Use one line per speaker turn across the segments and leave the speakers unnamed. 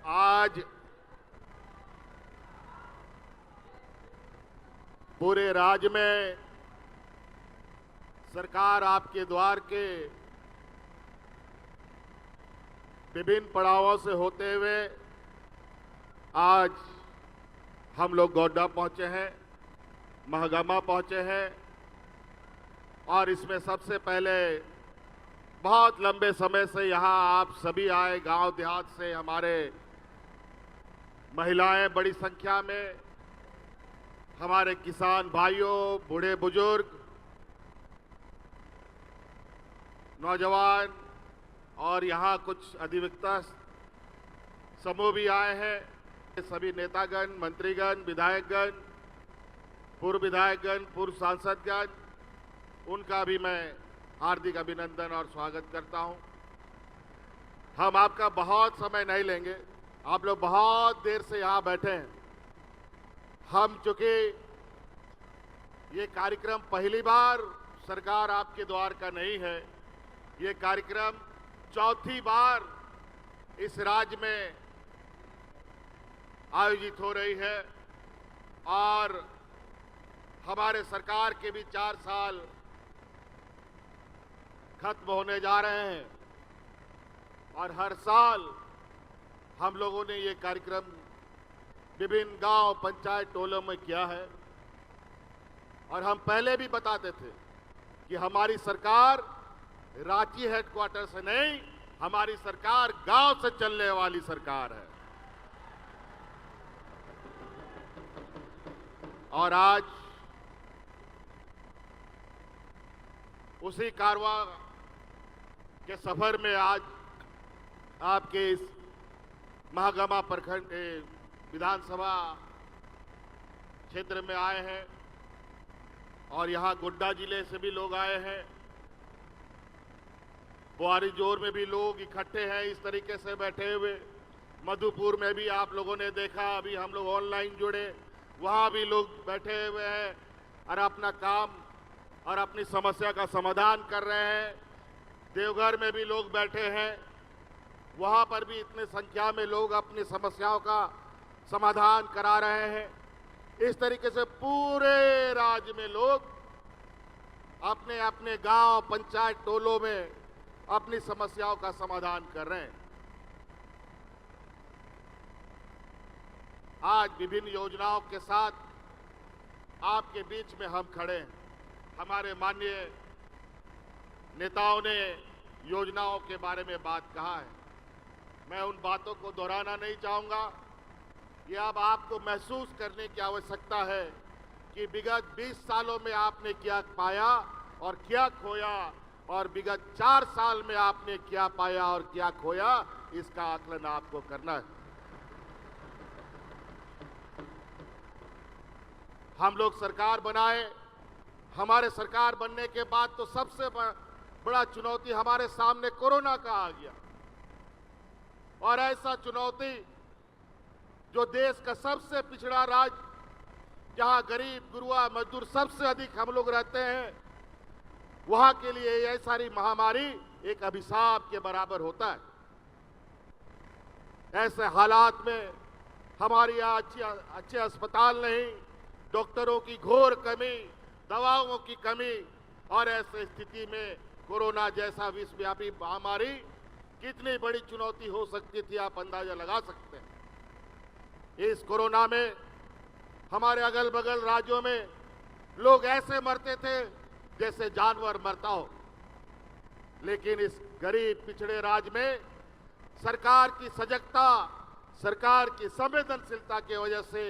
आज पूरे राज्य में सरकार आपके द्वार के विभिन्न पड़ावों से होते हुए आज हम लोग गोड्डा पहुंचे हैं, महगामा पहुंचे हैं और इसमें सबसे पहले बहुत लंबे समय से यहाँ आप सभी आए, गांव देहात से हमारे महिलाएं बड़ी संख्या में, हमारे किसान भाइयों, बूढ़े बुजुर्ग, नौजवान और यहाँ कुछ अधिवक्ता समूह भी आए हैं। सभी नेतागण, मंत्रीगण, विधायकगण, पूर्व विधायकगण, पूर्व सांसदगण, उनका भी मैं हार्दिक अभिनंदन और स्वागत करता हूं। हम आपका बहुत समय नहीं लेंगे, आप लोग बहुत देर से यहाँ बैठे हैं। हम चूंकि ये कार्यक्रम पहली बार सरकार आपके द्वार का नहीं है, ये कार्यक्रम चौथी बार इस राज्य में आयोजित हो रही है और हमारे सरकार के भी 4 साल खत्म होने जा रहे हैं और हर साल हम लोगों ने ये कार्यक्रम विभिन्न गांव, पंचायत, टोलों में किया है और हम पहले भी बताते थे कि हमारी सरकार रांची हेडक्वार्टर से नहीं, हमारी सरकार गांव से चलने वाली सरकार है। और आज उसी कारवां के सफर में आज आपके इस महागामा प्रखंड विधानसभा क्षेत्र में आए हैं और यहाँ गोड्डा जिले से भी लोग आए हैं, बुआरी जोर में भी लोग इकट्ठे हैं इस तरीके से बैठे हुए, मधुपुर में भी आप लोगों ने देखा, अभी हम लोग ऑनलाइन जुड़े, वहाँ भी लोग बैठे हुए हैं और अपना काम और अपनी समस्या का समाधान कर रहे हैं। देवघर में भी लोग बैठे हैं, वहाँ पर भी इतने संख्या में लोग अपनी समस्याओं का समाधान करा रहे हैं। इस तरीके से पूरे राज्य में लोग अपने अपने गांव, पंचायत, टोलों में अपनी समस्याओं का समाधान कर रहे हैं। आज विभिन्न योजनाओं के साथ आपके बीच में हम खड़े हैं। हमारे माननीय नेताओं ने योजनाओं के बारे में बात कहा है, मैं उन बातों को दोहराना नहीं चाहूंगा। ये अब आपको महसूस करने की आवश्यकता है कि विगत 20 सालों में आपने क्या पाया और क्या खोया और विगत 4 साल में आपने क्या पाया और क्या खोया, इसका आकलन आपको करना है। हम लोग सरकार बनाए, हमारे सरकार बनने के बाद तो सबसे बड़ा चुनौती हमारे सामने कोरोना का आ गया और ऐसा चुनौती जो देश का सबसे पिछड़ा राज्य, जहां गरीब, गुरुआ, मजदूर सबसे अधिक हम लोग रहते हैं, वहां के लिए यह सारी महामारी एक अभिशाप के बराबर होता है। ऐसे हालात में हमारे यहाँ अच्छे अस्पताल नहीं, डॉक्टरों की घोर कमी, दवाओं की कमी और ऐसे स्थिति में कोरोना जैसा विश्वव्यापी महामारी कितनी बड़ी चुनौती हो सकती थी, आप अंदाजा लगा सकते हैं। इस कोरोना में हमारे अगल बगल राज्यों में लोग ऐसे मरते थे जैसे जानवर मरता हो, लेकिन इस गरीब पिछड़े राज्य में सरकार की सजगता, सरकार की संवेदनशीलता की वजह से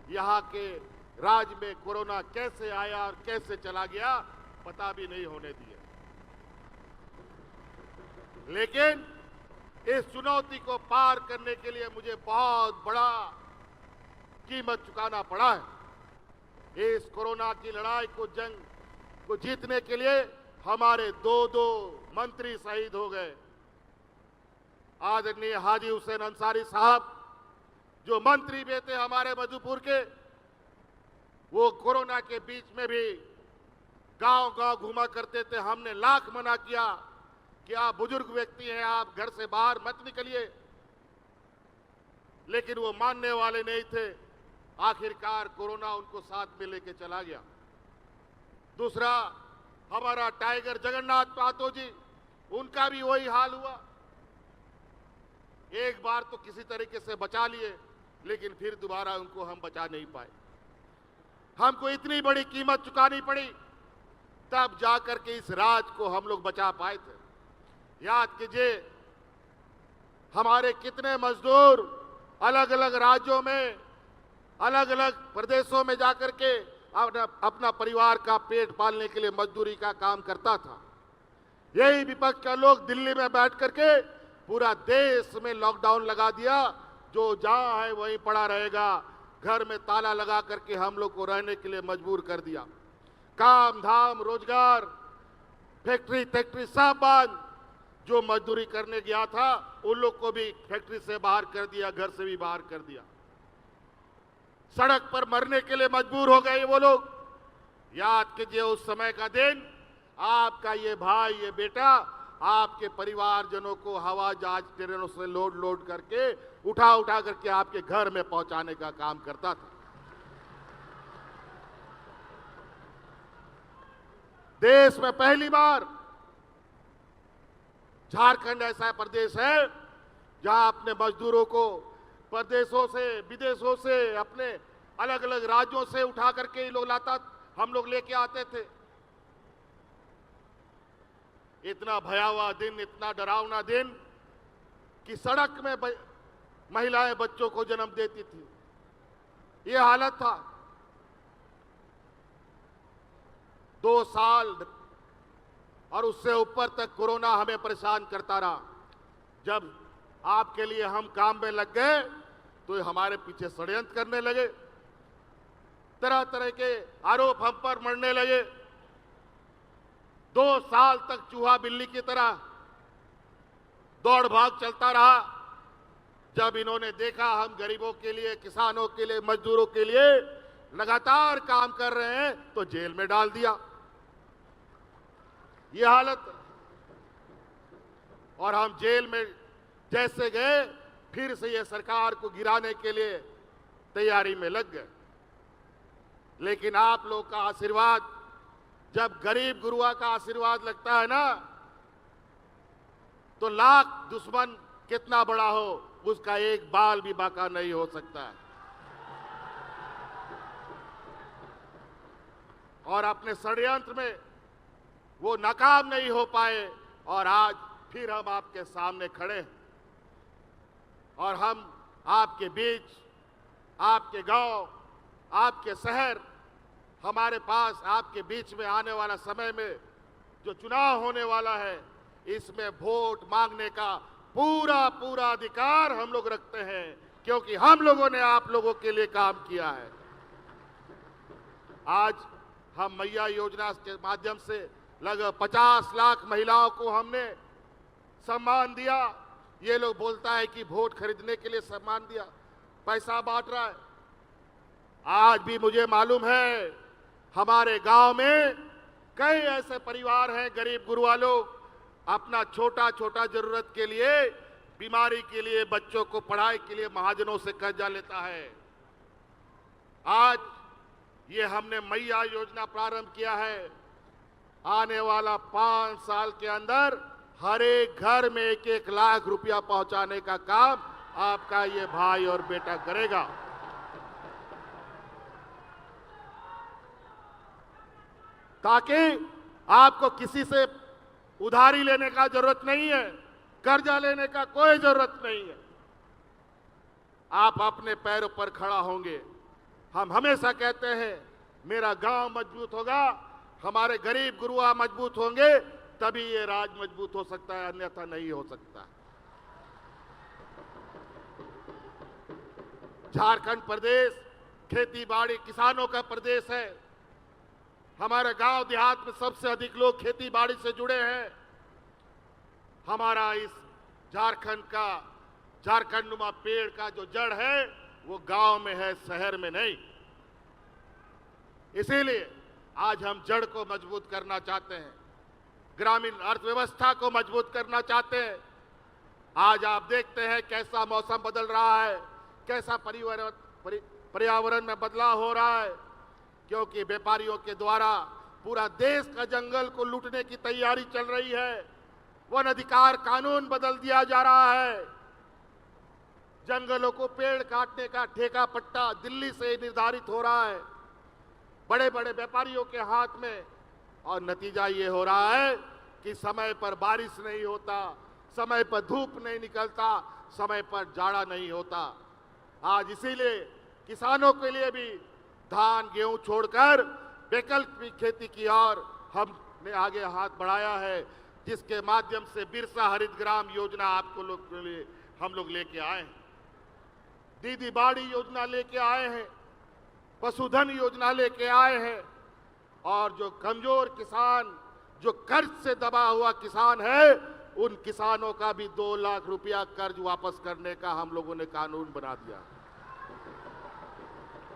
यहाँ के राज्य में कोरोना कैसे आया और कैसे चला गया पता भी नहीं होने दिया। लेकिन इस चुनौती को पार करने के लिए मुझे बहुत बड़ा कीमत चुकाना पड़ा है। इस कोरोना की लड़ाई को, जंग को जीतने के लिए हमारे 2 मंत्री शहीद हो गए। आदरणीय हाजी हुसैन अंसारी साहब जो मंत्री भी थे हमारे मधुपुर के, वो कोरोना के बीच में भी गांव-गांव घुमा करते थे। हमने लाख मना किया कि आप बुजुर्ग व्यक्ति हैं, आप घर से बाहर मत निकलिए, लेकिन वो मानने वाले नहीं थे। आखिरकार कोरोना उनको साथ में लेके चला गया। दूसरा, हमारा टाइगर जगन्नाथ महतो जी, उनका भी वही हाल हुआ। एक बार तो किसी तरीके से बचा लिए, लेकिन फिर दोबारा उनको हम बचा नहीं पाए। हमको इतनी बड़ी कीमत चुकानी पड़ी, तब जाकर के इस राज को हम लोग बचा पाए थे। याद कीजिए, हमारे कितने मजदूर अलग अलग राज्यों में, अलग अलग प्रदेशों में जाकर के अपना परिवार का पेट पालने के लिए मजदूरी का काम करता था। यही विपक्ष का लोग दिल्ली में बैठ करके पूरा देश में लॉकडाउन लगा दिया। जो जहां है वहीं पड़ा रहेगा, घर में ताला लगा करके हम लोग को रहने के लिए मजबूर कर दिया। काम धाम, रोजगार, फैक्ट्री सब बंद। जो मजदूरी करने गया था उन लोग को भी फैक्ट्री से बाहर कर दिया, घर से भी बाहर कर दिया। सड़क पर मरने के लिए मजबूर हो गए वो लोग। याद कीजिए उस समय का दिन, आपका ये भाई, ये बेटा आपके परिवारजनों को हवा जहाज ट्रेनों से लोड करके उठा करके आपके घर में पहुंचाने का काम करता था। देश में पहली बार झारखंड ऐसा प्रदेश है जहां अपने मजदूरों को प्रदेशों से, विदेशों से, अपने अलग अलग राज्यों से उठा करके हम लोग लेके आते थे। इतना भयावह दिन, इतना डरावना दिन कि सड़क में महिलाएं बच्चों को जन्म देती थी। ये हालत था। 2 साल और उससे ऊपर तक कोरोना हमें परेशान करता रहा। जब आपके लिए हम काम में लग गए तो हमारे पीछे षड्यंत्र करने लगे, तरह तरह के आरोप हम पर मढ़ने लगे। 2 साल तक चूहा बिल्ली की तरह दौड़ भाग चलता रहा। जब इन्होंने देखा हम गरीबों के लिए, किसानों के लिए, मजदूरों के लिए लगातार काम कर रहे हैं, तो जेल में डाल दिया। ये हालत। और हम जेल में जैसे गए, फिर से ये सरकार को गिराने के लिए तैयारी में लग गए। लेकिन आप लोग का आशीर्वाद, जब गरीब गुरुआ का आशीर्वाद लगता है ना, तो लाख दुश्मन कितना बड़ा हो, उसका एक बाल भी बाका नहीं हो सकता है। और अपने षड्यंत्र में वो नाकाम नहीं हो पाए, और आज फिर हम आपके सामने खड़े हैं। और हम आपके बीच, आपके गांव, आपके शहर, हमारे पास आपके बीच में आने वाला समय में जो चुनाव होने वाला है, इसमें वोट मांगने का पूरा अधिकार हम लोग रखते हैं, क्योंकि हम लोगों ने आप लोगों के लिए काम किया है। आज हम मैया योजना के माध्यम से लगभग 50 लाख महिलाओं को हमने सम्मान दिया। ये लोग बोलता है कि वोट खरीदने के लिए सम्मान दिया, पैसा बांट रहा है। आज भी मुझे मालूम है हमारे गांव में कई ऐसे परिवार हैं, गरीब गुरुआ लोग, अपना छोटा छोटा जरूरत के लिए, बीमारी के लिए, बच्चों को पढ़ाई के लिए महाजनों से कर्जा लेता है। आज ये हमने मैया योजना प्रारंभ किया है। आने वाला 5 साल के अंदर हर एक घर में 1-1 लाख रुपया पहुंचाने का काम आपका ये भाई और बेटा करेगा। ताकि आपको किसी से उधारी लेने का जरूरत नहीं है, कर्जा लेने का कोई जरूरत नहीं है। आप अपने पैरों पर खड़ा होंगे। हम हमेशा कहते हैं मेरा गांव मजबूत होगा, हमारे गरीब गुरुआ मजबूत होंगे, तभी ये राज मजबूत हो सकता है, अन्यथा नहीं हो सकता। झारखंड प्रदेश खेती बाड़ी किसानों का प्रदेश है। हमारे गांव देहात में सबसे अधिक लोग खेती बाड़ी से जुड़े हैं। हमारा इस झारखंड नुमा पेड़ का जो जड़ है वो गांव में है, शहर में नहीं। इसीलिए आज हम जड़ को मजबूत करना चाहते हैं, ग्रामीण अर्थव्यवस्था को मजबूत करना चाहते हैं। आज आप देखते हैं कैसा मौसम बदल रहा है, कैसा पर्यावरण में बदलाव हो रहा है, क्योंकि व्यापारियों के द्वारा पूरा देश का जंगल को लूटने की तैयारी चल रही है। वन अधिकार कानून बदल दिया जा रहा है। जंगलों को पेड़ काटने का ठेका पट्टा दिल्ली से निर्धारित हो रहा है, बड़े बड़े व्यापारियों के हाथ में। और नतीजा ये हो रहा है कि समय पर बारिश नहीं होता, समय पर धूप नहीं निकलता, समय पर जाड़ा नहीं होता। आज इसीलिए किसानों के लिए भी धान गेहूं छोड़कर वैकल्पिक खेती की ओर हमने आगे हाथ बढ़ाया है, जिसके माध्यम से बिरसा हरित ग्राम योजना आपको लोग के लिए हम लोग लेके आए हैं, दीदी बाड़ी योजना लेके आए हैं, पशुधन योजना लेके आए हैं। और जो कमजोर किसान, जो कर्ज से दबा हुआ किसान है, उन किसानों का भी 2 लाख रुपया कर्ज वापस करने का हम लोगों ने कानून बना दिया।